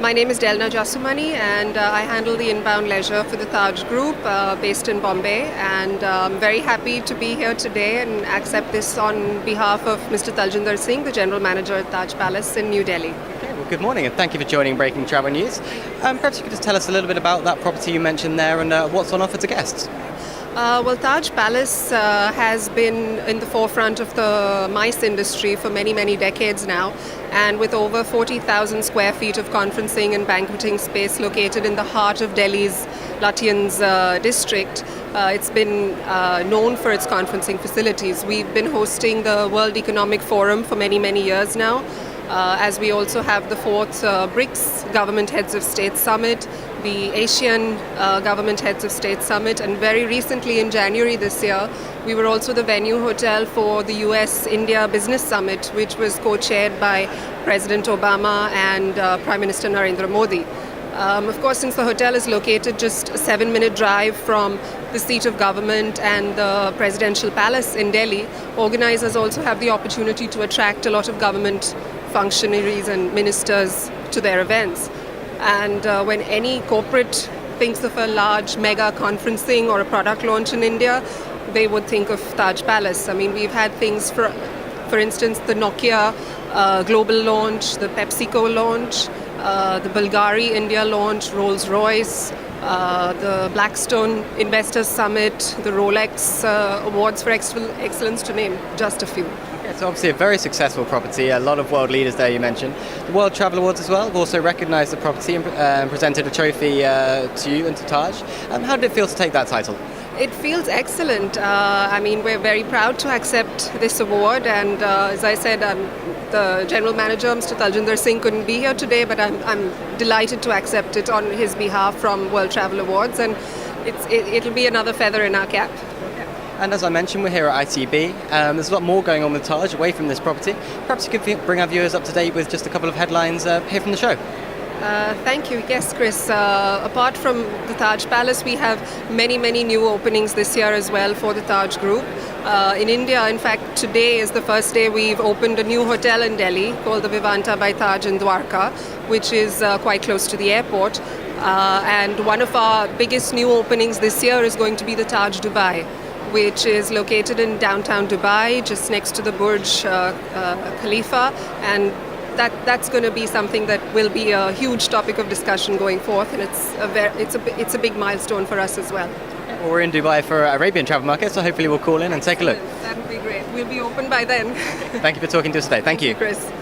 My name is Delna Jasumani, and I handle the inbound leisure for the Taj Group based in Bombay. And I'm very happy to be here today and accept this on behalf of Mr. Taljinder Singh, the General Manager at Taj Palace in New Delhi. Okay, well, good morning, and thank you for joining Breaking Travel News. Perhaps you could just tell us a little bit about that property you mentioned there and what's on offer to guests. Well, Taj Palace has been in the forefront of the MICE industry for many, many decades now. And with over 40,000 square feet of conferencing and banqueting space located in the heart of Delhi's Lutyens district, it's been known for its conferencing facilities. We've been hosting the World Economic Forum for many, many years now. As we also have the fourth BRICS Government Heads of State Summit, the Asian Government Heads of State Summit, and very recently in January this year, we were also the venue hotel for the US-India Business Summit, which was co-chaired by President Obama and Prime Minister Narendra Modi. Of course, since the hotel is located just a 7-minute drive from the seat of government and the presidential palace in Delhi, organizers also have the opportunity to attract a lot of government functionaries and ministers to their events. And when any corporate thinks of a large mega conferencing or a product launch in India, they would think of Taj Palace. I mean, we've had things, for instance, the Nokia global launch, the PepsiCo launch, the Bulgari India launch, Rolls-Royce, the Blackstone Investors Summit, the Rolex Awards for Excellence, to name just a few. It's obviously a very successful property, a lot of world leaders there you mentioned. The World Travel Awards as well have also recognised the property and presented a trophy to you and to Taj. How did it feel to take that title? It feels excellent. I mean, we're very proud to accept this award, and as I said, the General Manager, Mr. Taljinder Singh, couldn't be here today, but I'm delighted to accept it on his behalf from World Travel Awards, and it'll be another feather in our cap. And as I mentioned, we're here at ITB. There's a lot more going on with Taj away from this property. Perhaps you could bring our viewers up to date with just a couple of headlines here from the show. Thank you. Yes, Chris. Apart from the Taj Palace, we have many, many new openings this year as well for the Taj Group. In India, in fact, today is the first day we've opened a new hotel in Delhi called the Vivanta by Taj in Dwarka, which is quite close to the airport. And one of our biggest new openings this year is going to be the Taj Dubai, which is located in downtown Dubai, just next to the Burj Khalifa, and that's going to be something that will be a huge topic of discussion going forth, and it's a big milestone for us as well. Well, we're in Dubai for Arabian Travel Market, so hopefully we'll call in and take a look. That would be great. We'll be open by then. Thank you for talking to us today. Thank you. Chris.